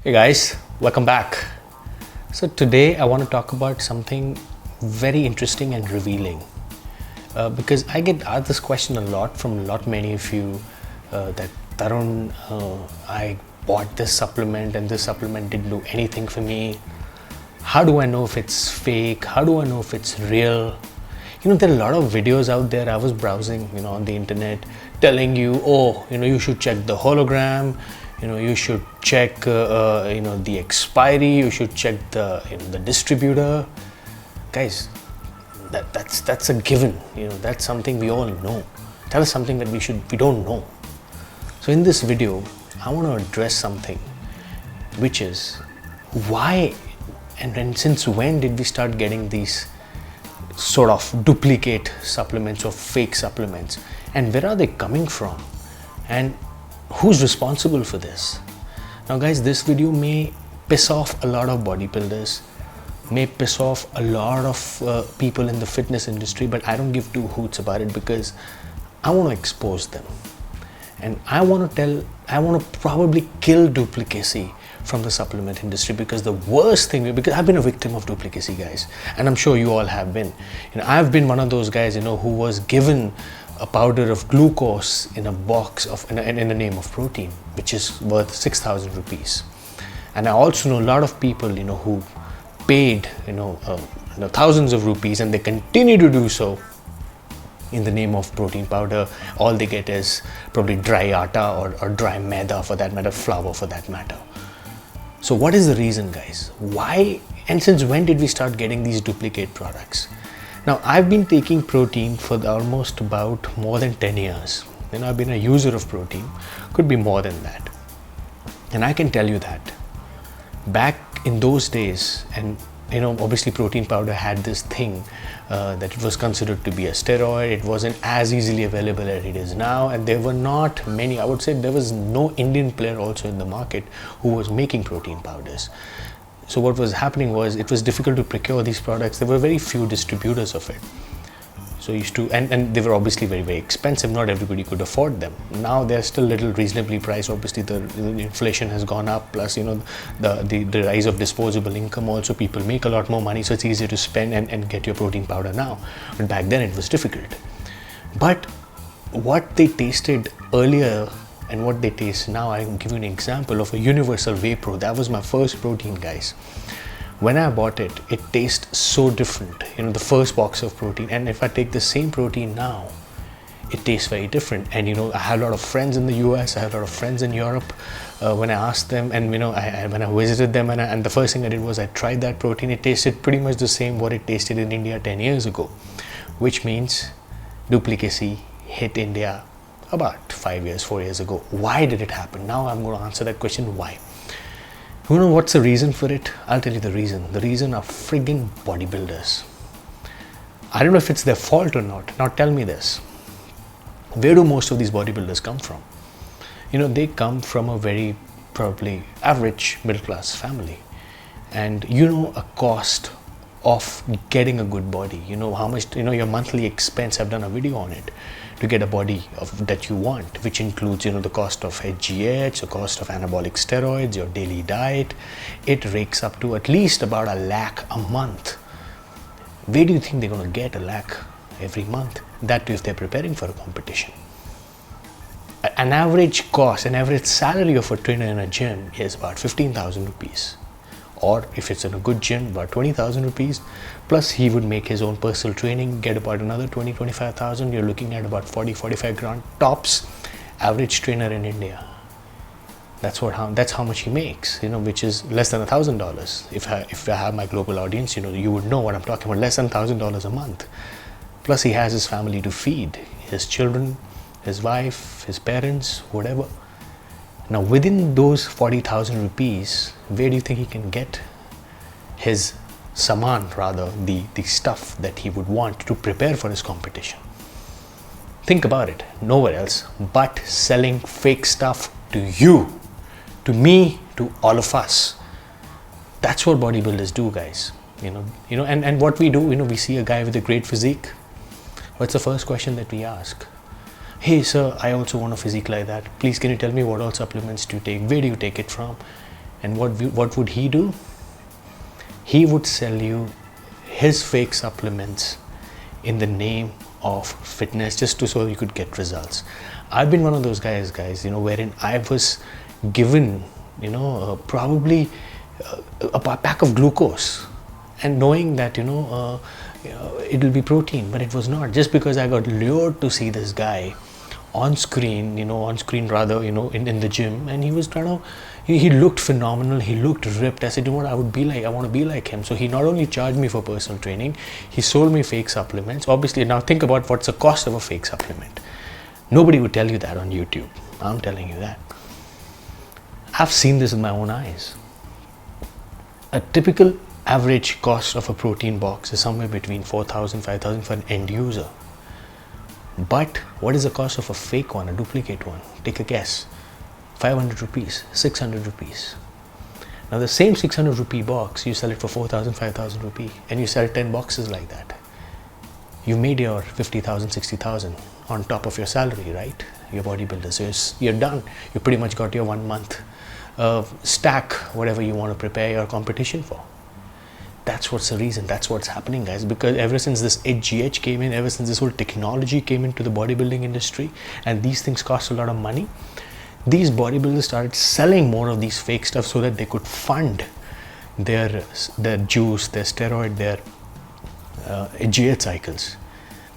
Hey guys, welcome back. So today I want to talk about something very interesting and revealing because I get asked this question a lot from many of you that Tarun, I bought this supplement and this supplement didn't do anything for me. How do I know if it's fake? How do I know if it's real? There are a lot of videos out there. I was browsing, on the internet telling you, you should check the hologram, you should check, the expiry, you should check the distributor. Guys, that's a given. That's something we all know. That is something that we don't know. So in this video, I want to address something, which is why and since when did we start getting these sort of duplicate supplements or fake supplements, and where are they coming from, and who's responsible for this? Now guys, this video may piss off a lot of bodybuilders, may piss off a lot of people in the fitness industry, but I don't give two hoots about it because I want to expose them, and I want to probably kill duplicacy from the supplement industry, because the worst thing, because I've been a victim of duplicacy, guys, and I'm sure you all have been. I've been one of those guys, who was given a powder of glucose in a box of in the name of protein, which is worth 6,000 rupees. And I also know a lot of people, who paid, thousands of rupees, and they continue to do so in the name of protein powder. All they get is probably dry atta or dry maida, for that matter, flour for that matter. So what is the reason, guys? Why and since when did we start getting these duplicate products? Now, I've been taking protein for almost about more than 10 years. I've been a user of protein, could be more than that. And I can tell you that back in those days, and obviously protein powder had this thing that it was considered to be a steroid. It wasn't as easily available as it is now, and there were not many. I would say there was no Indian player also in the market who was making protein powders. So what was happening was, it was difficult to procure these products. There were very few distributors of it. So and they were obviously very, very expensive. Not everybody could afford them. Now they're still little reasonably priced. Obviously the inflation has gone up, plus the rise of disposable income. Also, people make a lot more money, so it's easier to spend and get your protein powder now. But back then it was difficult. But what they tasted earlier and what they taste now, I can give you an example of a Universal Whey Pro. That was my first protein, guys. When I bought it, it tastes so different, the first box of protein. And if I take the same protein now, it tastes very different. And I have a lot of friends in the US, I have a lot of friends in Europe. When I asked them, and when I visited them, and the first thing I did was I tried that protein, it tasted pretty much the same what it tasted in India 10 years ago, which means duplicacy hit India about 4 years ago. Why did it happen? Now I'm going to answer that question, why. What's the reason for it? I'll tell you the reason. The reason are frigging bodybuilders. I don't know if it's their fault or not. Now tell me this. Where do most of these bodybuilders come from? They come from a very probably average middle class family. And a cost of getting a good body. How much, your monthly expense, I've done a video on it, to get a body that you want, which includes, the cost of HGH, the cost of anabolic steroids, your daily diet. It rakes up to at least about $1 lakh a month. Where do you think they're going to get $1 lakh every month? That too if they're preparing for a competition. An average cost, an average salary of a trainer in a gym is about 15,000 rupees. Or if it's in a good gym, about 20,000 rupees. Plus he would make his own personal training, get about another 20-25,000. You're looking at about 40-45 grand tops. Average trainer in India. That's how much he makes, which is less than $1,000. If I have my global audience, you would know what I'm talking about. Less than $1,000 a month. Plus he has his family to feed, his children, his wife, his parents, whatever. Now within those 40,000 rupees, where do you think he can get his saman, rather, the stuff that he would want to prepare for his competition? Think about it. Nowhere else but selling fake stuff to you, to me, to all of us. That's what bodybuilders do, guys. And what we do, we see a guy with a great physique. What's the first question that we ask? Hey sir, I also want a physique like that. Please can you tell me what all supplements do you take? Where do you take it from? And what would he do? He would sell you his fake supplements in the name of fitness, just so you could get results. I've been one of those guys, wherein I was given, probably a pack of glucose, and knowing that, it'll be protein, but it was not. Just because I got lured to see this guy on screen, in the gym, and he was trying to, he looked phenomenal, he looked ripped. I said, you know what, I want to be like him. So he not only charged me for personal training, he sold me fake supplements. Obviously, now think about what's the cost of a fake supplement. Nobody would tell you that on YouTube. I'm telling you that. I've seen this with my own eyes. A typical average cost of a protein box is somewhere between 4,000, 5,000 for an end user. But what is the cost of a fake one, a duplicate one? Take a guess. 500 rupees, 600 rupees. Now the same 600 rupee box, you sell it for 4,000, 5,000 rupee, and you sell 10 boxes like that. You made your 50,000, 60,000 on top of your salary, right? Your bodybuilder. So you're done. You pretty much got your 1 month stack, whatever you want to prepare your competition for. That's what's the reason. That's what's happening, guys. Because ever since this HGH came in, ever since this whole technology came into the bodybuilding industry, and these things cost a lot of money, these bodybuilders started selling more of these fake stuff so that they could fund their juice, their steroid, their HGH cycles.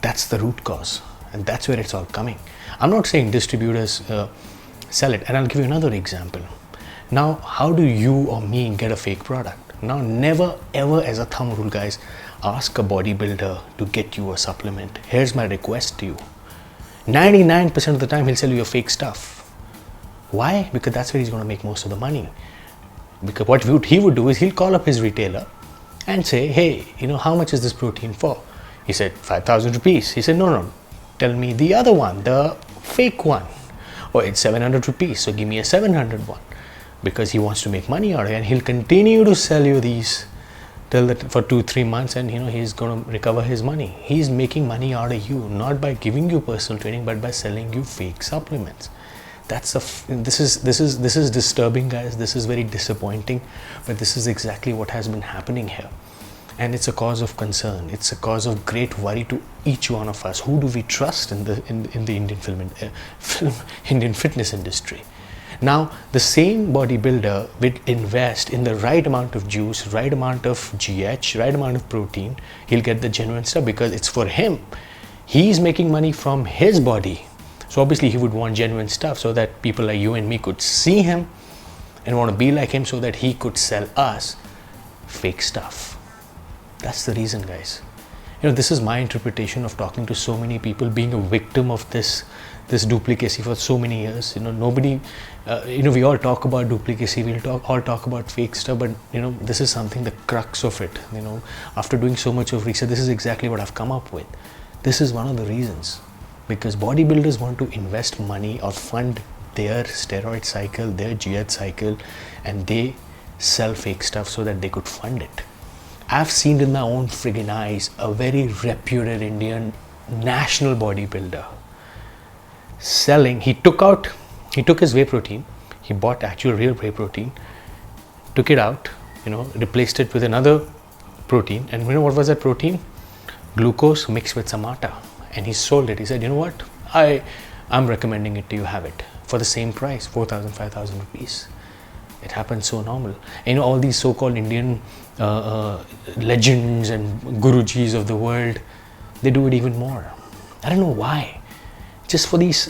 That's the root cause, and that's where it's all coming. I'm not saying distributors sell it, and I'll give you another example. Now, how do you or me get a fake product? Now, never ever as a thumb rule, guys, ask a bodybuilder to get you a supplement. Here's my request to you. 99% of the time, he'll sell you a fake stuff. Why? Because that's where he's going to make most of the money. Because what he would do is he'll call up his retailer and say, hey, how much is this protein for? He said, 5,000 rupees. He said, no, tell me the other one, the fake one. Oh, it's 700 rupees, so give me a 700 one. Because he wants to make money out of it, and he'll continue to sell you these for 2-3 months, and he's going to recover his money. He's making money out of you, not by giving you personal training, but by selling you fake supplements. This is disturbing, guys. This is very disappointing, but this is exactly what has been happening here, and it's a cause of concern. It's a cause of great worry to each one of us. Who do we trust in the Indian fitness industry? Now, the same bodybuilder will invest in the right amount of juice, right amount of GH, right amount of protein. He'll get the genuine stuff because it's for him. He's making money from his body. So obviously he would want genuine stuff so that people like you and me could see him and want to be like him, so that he could sell us fake stuff. That's the reason, guys. This is my interpretation of talking to so many people, being a victim of this duplicacy for so many years. Nobody, we all talk about duplicacy, all talk about fake stuff, but this is something, the crux of it. After doing so much of research, this is exactly what I've come up with. This is one of the reasons, because bodybuilders want to invest money or fund their steroid cycle, their GH cycle, and they sell fake stuff so that they could fund it. I've seen with my own friggin' eyes a very reputed Indian national bodybuilder selling. He took his whey protein, he bought actual real whey protein, took it out, replaced it with another protein, and what was that protein? Glucose mixed with some atta, and he sold it. He said, what, I'm recommending it to you, have it for the same price, 4,000, 5,000 rupees. It happens so normal. All these so-called Indian legends and gurujis of the world, they do it even more. I don't know why. Just for these,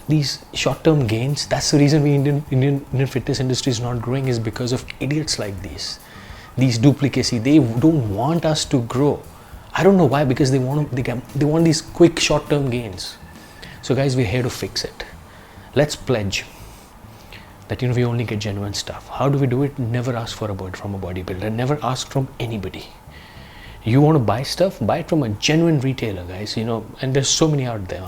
these short-term gains. That's the reason Indian fitness industry is not growing, is because of idiots like these duplicacy. They don't want us to grow. I don't know why, because they want these quick short-term gains. So guys, we're here to fix it. Let's pledge that we only get genuine stuff. How do we do it? Never ask from a bodybuilder. Never ask from anybody. You want to buy stuff, buy it from a genuine retailer, guys. And there's so many out there.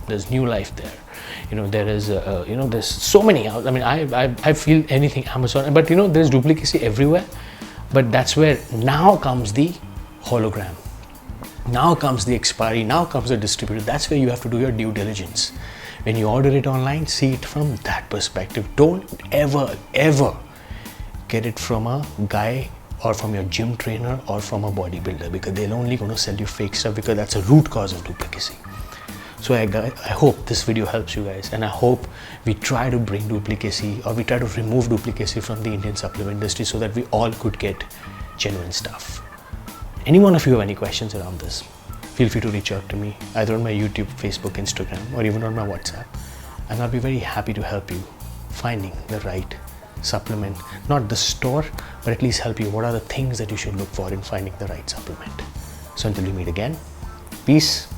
There's New Life there. There is there's so many out. I feel anything Amazon, but there's duplicacy everywhere. But that's where now comes the hologram. Now comes the expiry. Now comes the distributor. That's where you have to do your due diligence. When you order it online, see it from that perspective. Don't ever get it from a guy or from your gym trainer or from a bodybuilder, because they're only going to sell you fake stuff, because that's a root cause of duplicacy. So I hope this video helps you guys, and I hope we try to bring duplicacy, or we try to remove duplicacy from the Indian supplement industry, so that we all could get genuine stuff. Any one of you have any questions around this, feel free to reach out to me either on my YouTube, Facebook, Instagram, or even on my WhatsApp, and I'll be very happy to help you finding the right supplement. Not the store, but at least help you what are the things that you should look for in finding the right supplement. So until we meet again, peace.